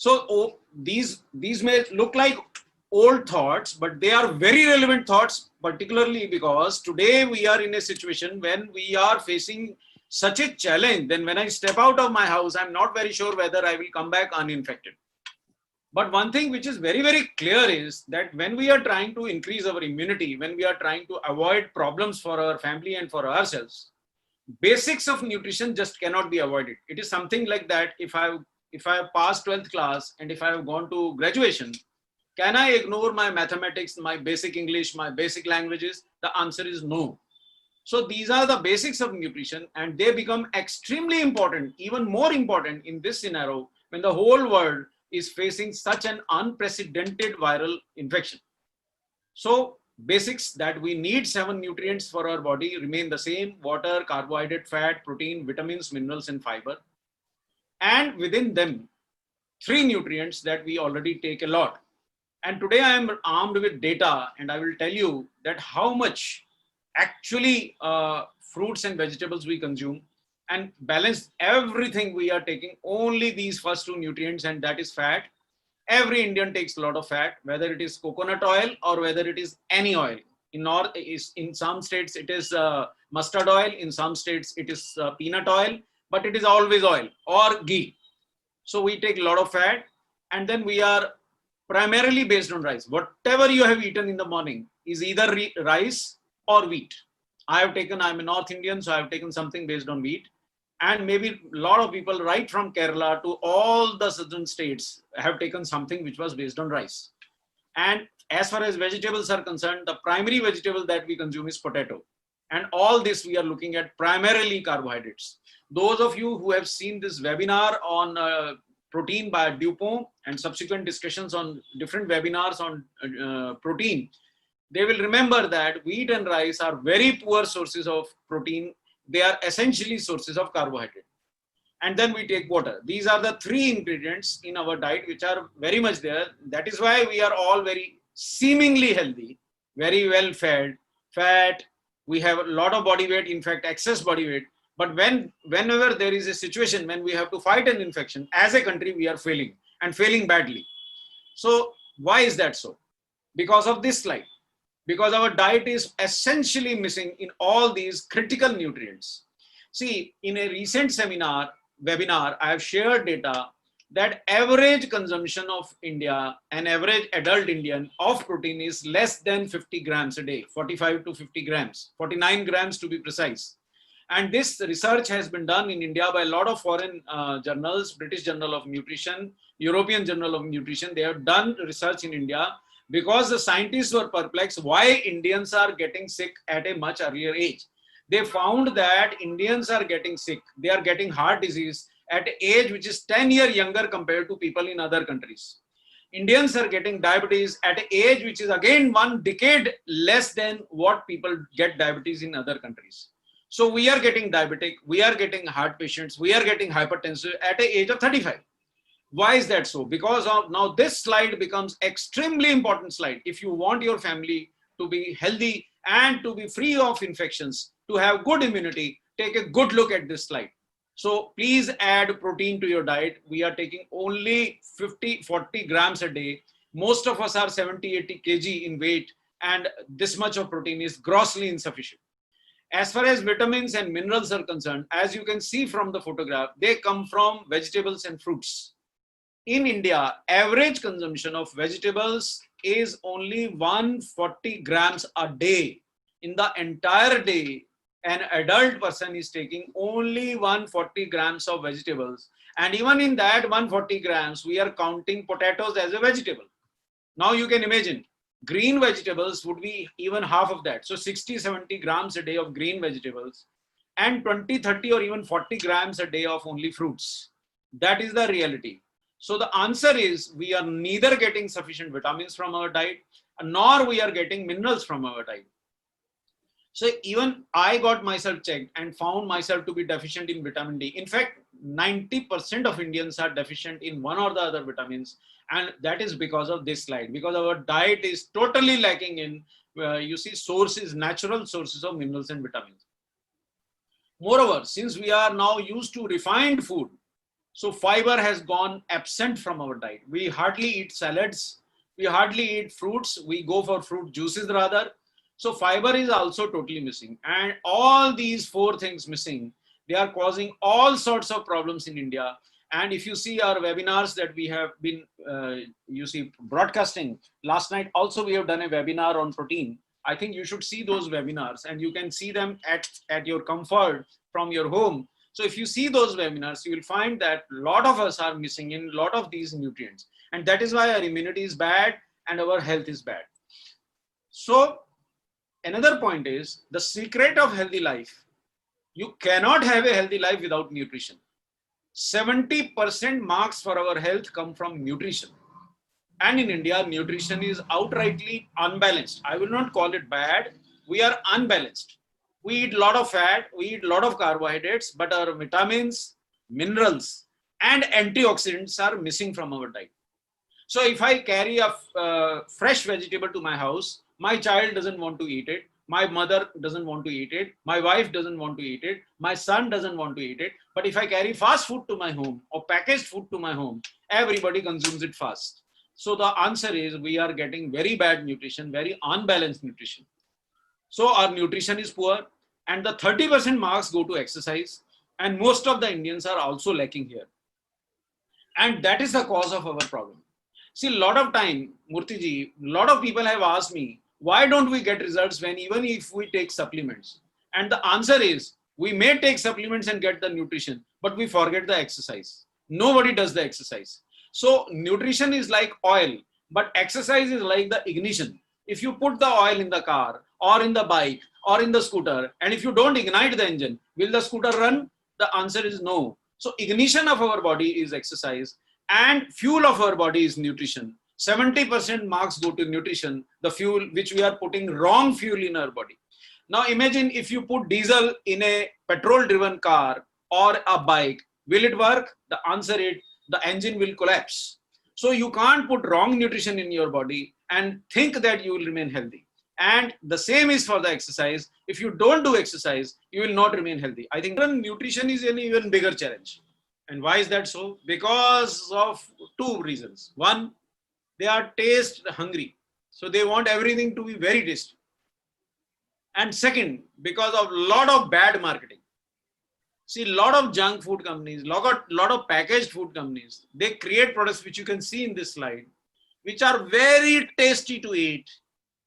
So these may look like old thoughts, but they are very relevant thoughts, particularly because today we are in a situation when we are facing such a challenge. Then when I step out of my house, I'm not very sure whether I will come back uninfected. But one thing which is very, very clear is that when we are trying to increase our immunity, when we are trying to avoid problems for our family and for ourselves, basics of nutrition just cannot be avoided. It is something like that. If I have passed 12th class and if I have gone to graduation, can I ignore my mathematics, my basic English, my basic languages? The answer is no. So these are the basics of nutrition, and they become extremely important, even more important in this scenario when the whole world is facing such an unprecedented viral infection. So basics that we need 7 nutrients for our body remain the same: water, carbohydrate, fat, protein, vitamins, minerals, and fiber. And within them, 3 nutrients that we already take a lot. And today I am armed with data, and I will tell you that how much actually fruits and vegetables we consume, and balance everything we are taking only these first 2 nutrients, and that is fat. Every Indian takes a lot of fat, whether it is coconut oil or whether it is any oil. In some states it is mustard oil, in some states it is peanut oil, but it is always oil or ghee. So we take a lot of fat, and then we are primarily based on rice. Whatever you have eaten in the morning is either rice or wheat. I'm a North Indian, so I have taken something based on wheat. And maybe a lot of people right from Kerala to all the southern states have taken something which was based on rice. And as far as vegetables are concerned, the primary vegetable that we consume is potato. And all this we are looking at primarily carbohydrates. Those of you who have seen this webinar on protein by Dupont and subsequent discussions on different webinars on protein, they will remember that wheat and rice are very poor sources of protein. They are essentially sources of carbohydrate. And then we take water. These are the 3 ingredients in our diet which are very much there. That is why we are all very seemingly healthy, very well fed, fat. We have a lot of body weight, in fact, excess body weight. But whenever there is a situation when we have to fight an infection, as a country, we are failing, and failing badly. So why is that so? Because of this slide. Because our diet is essentially missing in all these critical nutrients. See, in a recent webinar, I have shared data that average consumption of India, an average adult Indian of protein is less than 50 grams a day, 45 to 50 grams, 49 grams to be precise. And this research has been done in India by a lot of foreign journals, British Journal of Nutrition, European Journal of Nutrition. They have done research in India because the scientists were perplexed why Indians are getting sick at a much earlier age. They found that Indians are getting sick. They are getting heart disease at an age which is 10 years younger compared to people in other countries. Indians are getting diabetes at an age which is again 1 decade less than what people get diabetes in other countries. So we are getting diabetic, we are getting heart patients, we are getting hypertensive at the age of 35. Why is that so? Because of now this slide becomes extremely important slide. If you want your family to be healthy and to be free of infections, to have good immunity, take a good look at this slide. So please add protein to your diet. We are taking only 40 grams a day. Most of us are 70, 80 kg in weight, and this much of protein is grossly insufficient. As far as vitamins and minerals are concerned, as you can see from the photograph, they come from vegetables and fruits. In India, average consumption of vegetables is only 140 grams a day. In the entire day, an adult person is taking only 140 grams of vegetables. And even in that 140 grams, we are counting potatoes as a vegetable. Now you can imagine, green vegetables would be even half of that. So 60, 70 grams a day of green vegetables and 20, 30 or even 40 grams a day of only fruits. That is the reality. So the answer is we are neither getting sufficient vitamins from our diet, nor we are getting minerals from our diet. So even I got myself checked and found myself to be deficient in vitamin D. In fact, 90% of Indians are deficient in one or the other vitamins. And that is because of this slide, because our diet is totally lacking in, you see, natural sources of minerals and vitamins. Moreover, since we are now used to refined food, So fiber has gone absent from our diet. We hardly eat salads. We hardly eat fruits. We go for fruit juices rather. So fiber is also totally missing. And all these four things missing, they are causing all sorts of problems in India. And if you see our webinars that we have been, broadcasting, last night also we have done a webinar on protein. I think you should see those webinars and you can see them at your comfort from your home. So if you see those webinars, you will find that a lot of us are missing in a lot of these nutrients. And that is why our immunity is bad and our health is bad. So another point is the secret of healthy life. You cannot have a healthy life without nutrition. 70% marks for our health come from nutrition. And in India, nutrition is outrightly unbalanced. I will not call it bad. We are unbalanced. We eat a lot of fat, we eat a lot of carbohydrates, but our vitamins, minerals, and antioxidants are missing from our diet. So if I carry a fresh vegetable to my house, my child doesn't want to eat it. My mother doesn't want to eat it. My wife doesn't want to eat it. My son doesn't want to eat it. But if I carry fast food to my home or packaged food to my home, everybody consumes it fast. So the answer is we are getting very bad nutrition, very unbalanced nutrition. So our nutrition is poor and the 30% marks go to exercise. And most of the Indians are also lacking here. And that is the cause of our problem. See, a lot of time, Murthy ji, a lot of people have asked me, why don't we get results when even if we take supplements? And the answer is, we may take supplements and get the nutrition, but we forget the exercise. Nobody does the exercise. So nutrition is like oil, but exercise is like the ignition. If you put the oil in the car or in the bike or in the scooter, and if you don't ignite the engine, will the scooter run? The answer is no. So ignition of our body is exercise and fuel of our body is nutrition. 70% marks go to nutrition, the fuel which we are putting wrong fuel in our body. Now imagine if you put diesel in a petrol driven car or a bike, will it work? The answer is the engine will collapse. So you can't put wrong nutrition in your body and think that you will remain healthy. And the same is for the exercise. If you don't do exercise, you will not remain healthy. I think nutrition is an even bigger challenge. And why is that so? Because of two reasons. One, they are taste hungry. So they want everything to be very tasty. And second, because of a lot of bad marketing. See, a lot of junk food companies, lot of packaged food companies, they create products which you can see in this slide, which are very tasty to eat,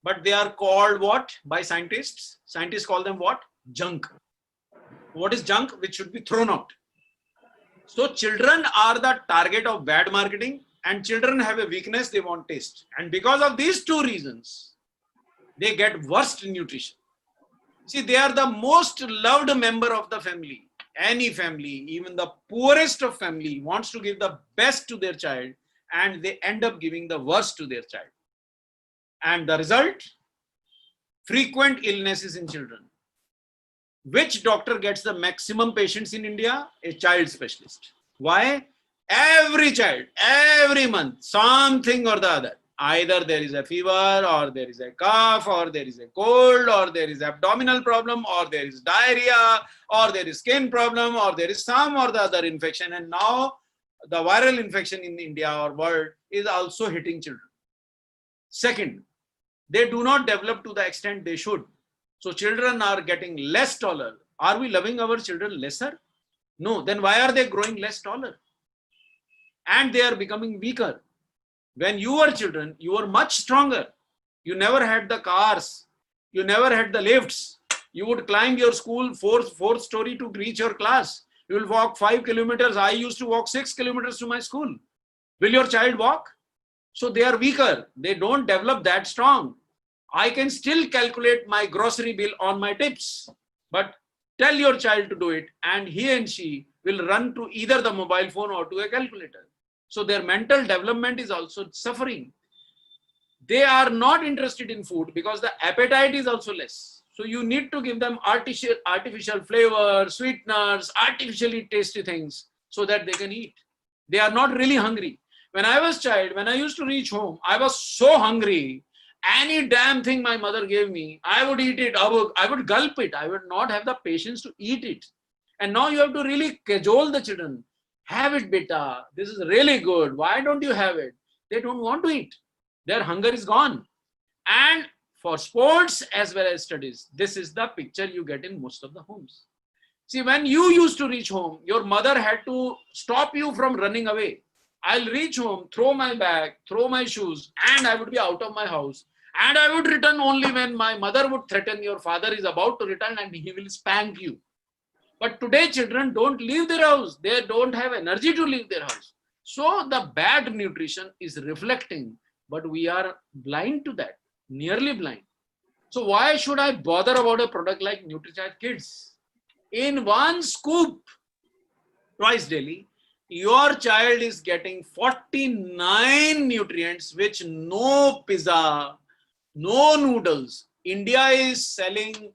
but they are called what by scientists? Scientists call them what? Junk. What is junk? Which should be thrown out. So children are the target of bad marketing and children have a weakness, they want taste. And because of these two reasons, they get worst nutrition. See, they are the most loved member of the family. Any family, even the poorest of family, wants to give the best to their child and they end up giving the worst to their child. And the result? Frequent illnesses in children. Which doctor gets the maximum patients in India? A child specialist. Why? Every child, every month, something or the other. Either there is a fever or there is a cough or there is a cold or there is abdominal problem or there is diarrhea or there is skin problem or there is some or the other infection. And now the viral infection in India or world is also hitting children. Second, they do not develop to the extent they should. So children are getting less taller. Are we loving our children lesser? No. Then why are they growing less taller? And they are becoming weaker. When you were children, you were much stronger. You never had the cars. You never had the lifts. You would climb your school fourth story to reach your class. You will walk 5 kilometers. I used to walk 6 kilometers to my school. Will your child walk? So they are weaker. They don't develop that strong. I can still calculate my grocery bill on my tips. But tell your child to do it and he and she will run to either the mobile phone or to a calculator. So their mental development is also suffering. They are not interested in food because the appetite is also less. So you need to give them artificial flavor, sweeteners, artificially tasty things so that they can eat. They are not really hungry. When I was a child, when I used to reach home, I was so hungry. Any damn thing my mother gave me, I would eat it. I would gulp it. I would not have the patience to eat it. And now you have to really cajole the children. Have it, beta. This is really good. Why don't you have it? They don't want to eat. Their hunger is gone. And for sports as well as studies, this is the picture you get in most of the homes. See, when you used to reach home, your mother had to stop you from running away. I'll reach home, throw my bag, throw my shoes, and I would be out of my house. And I would return only when my mother would threaten your father is about to return and he will spank you. But today, children don't leave their house. They don't have energy to leave their house. So the bad nutrition is reflecting, but we are blind to that, nearly blind. So why should I bother about a product like Nutricharge Kids? In one scoop, twice daily, your child is getting 49 nutrients, which no pizza, no noodles. India is selling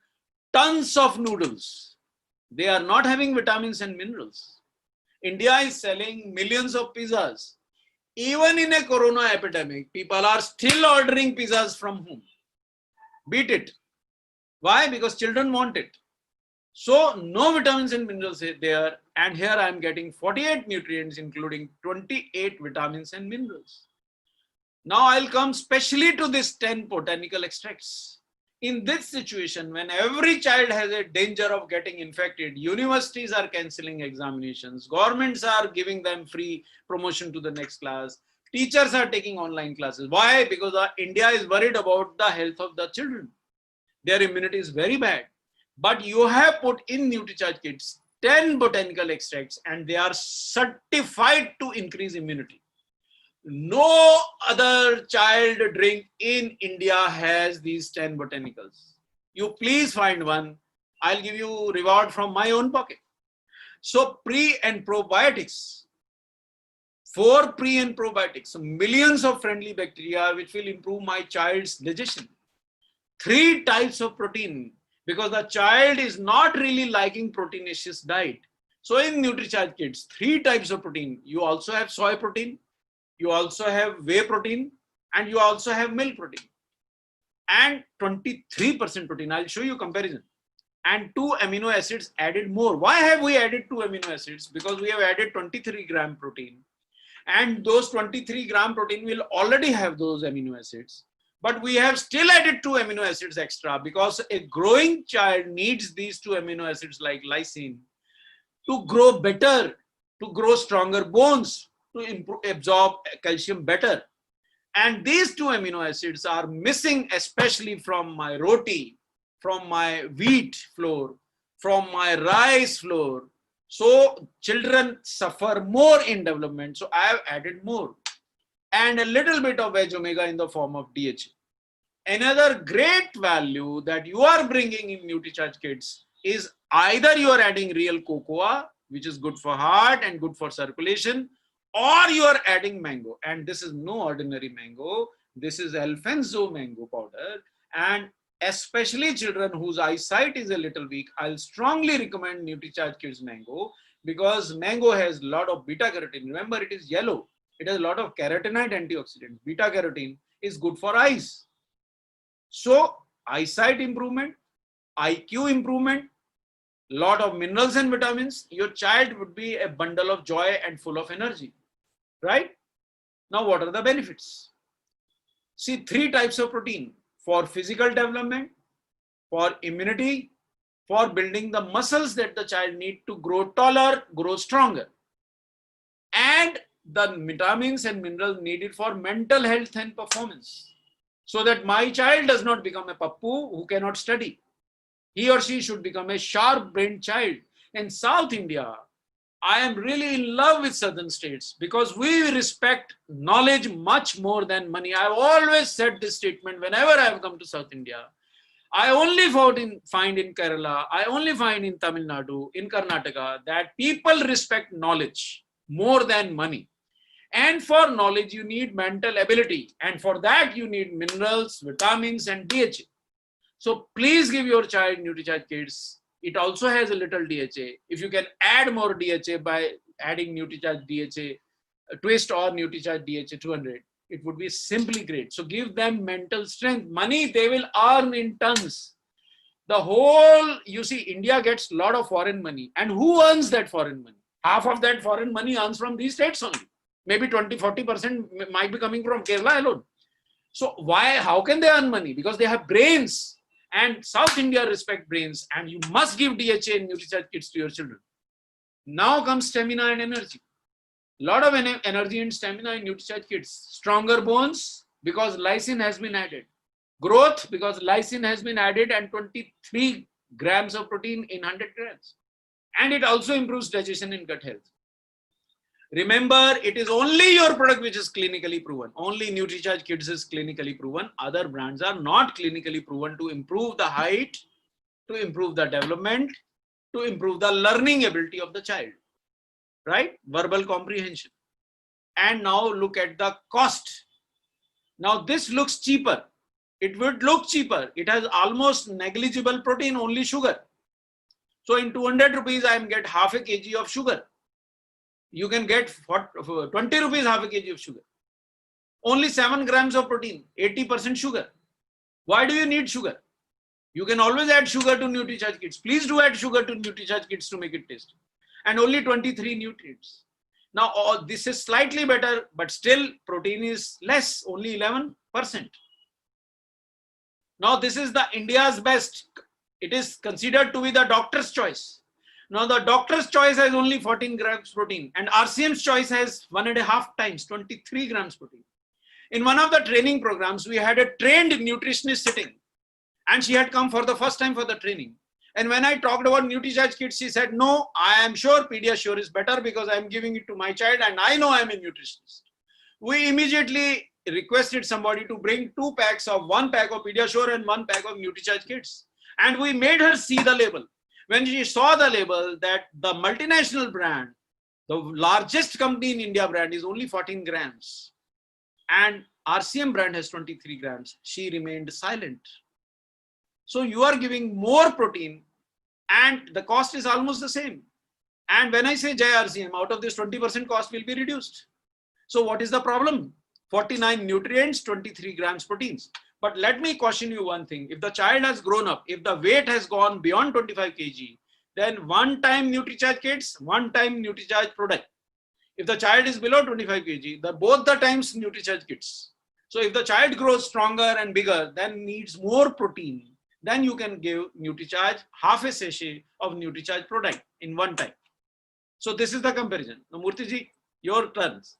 tons of noodles. They are not having vitamins and minerals. India is selling millions of pizzas. Even in a corona epidemic, people are still ordering pizzas from home. Beat it. Why? Because children want it. So no vitamins and minerals there. And here I am getting 48 nutrients, including 28 vitamins and minerals. Now I'll come specially to this 10 botanical extracts. In this situation, when every child has a danger of getting infected, universities are cancelling examinations, governments are giving them free promotion to the next class, teachers are taking online classes. Why? Because India is worried about the health of the children. Their immunity is very bad. But you have put in Nutricharge Kids 10 botanical extracts and they are certified to increase immunity. No other child drink in India has these 10 botanicals. You please find one. I'll give you reward from my own pocket. So pre and probiotics. 4 pre and probiotics. So millions of friendly bacteria which will improve my child's digestion. 3 types of protein because the child is not really liking proteinaceous diet. So in Nutricharge Kids, 3 types of protein. You also have soy protein. You also have whey protein and you also have milk protein and 23% protein. I'll show you comparison and 2 amino acids added more. Why have we added 2 amino acids? Because we have added 23 gram protein and those 23 gram protein will already have those amino acids. But we have still added 2 amino acids extra because a growing child needs these 2 amino acids like lysine to grow better, to grow stronger bones, to absorb calcium better. And these 2 amino acids are missing, especially from my roti, from my wheat flour, from my rice flour. So children suffer more in development. So I have added more. And a little bit of veg omega in the form of DHA. Another great value that you are bringing in Nutricharge Kids is either you are adding real cocoa, which is good for heart and good for circulation, or you are adding mango. And this is no ordinary mango. This is Alfonso mango powder. And especially children whose eyesight is a little weak, I'll strongly recommend Nutricharge Kids mango because mango has a lot of beta carotene. Remember, it is yellow. It has a lot of carotenoid antioxidants. Beta carotene is good for eyes. So eyesight improvement, IQ improvement, lot of minerals and vitamins, your child would be a bundle of joy and full of energy, right? Now, what are the benefits? See, 3 types of protein for physical development, for immunity, for building the muscles that the child need to grow taller, grow stronger, and the vitamins and minerals needed for mental health and performance, so that my child does not become a pappu who cannot study. He or she should become a sharp-brained child. In South India, I am really in love with southern states because we respect knowledge much more than money. I've always said this statement whenever I have come to South India. I only find in Kerala, I only find in Tamil Nadu, in Karnataka, that people respect knowledge more than money. And for knowledge, you need mental ability. And for that, you need minerals, vitamins, and DHA. So please give your child Nutricharge Kids. It also has a little DHA. If you can add more DHA by adding Nutricharge DHA twist or Nutricharge DHA 200, it would be simply great. So give them mental strength. Money they will earn in tons. The whole, you see, India gets a lot of foreign money. And who earns that foreign money? Half of that foreign money earns from these states only. Maybe 20-40% might be coming from Kerala alone. So why, how can they earn money? Because they have brains, and South India respect brains, and you must give DHA and Nutricharge kits to your children. Now comes stamina and energy. Lot of energy and stamina in Nutricharge kits. Stronger bones because lysine has been added. Growth because lysine has been added, and 23 grams of protein in 100 grams. And it also improves digestion and gut health. Remember, it is only your product which is clinically proven. Only Nutricharge Kids is clinically proven. Other brands are not clinically proven to improve the height, to improve the development, to improve the learning ability of the child, right? Verbal comprehension. And now look at the cost. Now this looks cheaper. It would look cheaper. It has almost negligible protein, only sugar. So in 200 rupees, I get half a kg of sugar. You can get 20 rupees half a kg of sugar. Only 7 grams of protein, 80% sugar. Why do you need sugar? You can always add sugar to Nutricharge kits. Please do add sugar to Nutricharge kits to make it taste. And only 23 nutrients. Now, this is slightly better, but still protein is less, only 11%. Now, this is the India's best. It is considered to be the doctor's choice. Now, the doctor's choice has only 14 grams protein, and RCM's choice has 1.5 times, 23 grams protein. In one of the training programs, we had a trained nutritionist sitting, and she had come for the first time for the training. And when I talked about Nutricharge kits, she said, no, I am sure Pediasure is better because I am giving it to my child and I know I am a nutritionist. We immediately requested somebody to bring 2 packs of 1 pack of Pediasure and 1 pack of Nutricharge kits. And we made her see the label. When she saw the label that the multinational brand, the largest company in India brand is only 14 grams and RCM brand has 23 grams, she remained silent. So you are giving more protein and the cost is almost the same. And when I say Jai RCM, out of this 20% cost will be reduced. So what is the problem? 49 nutrients, 23 grams proteins. But let me caution you one thing. If the child has grown up, if the weight has gone beyond 25 kg, then one time Nutricharge kits, one time Nutricharge product. If the child is below 25 kg, both the times Nutricharge kits. So if the child grows stronger and bigger, then needs more protein, then you can give Nutricharge half a sachet of Nutricharge product in one time. So this is the comparison. Now, Murthy ji, your turns.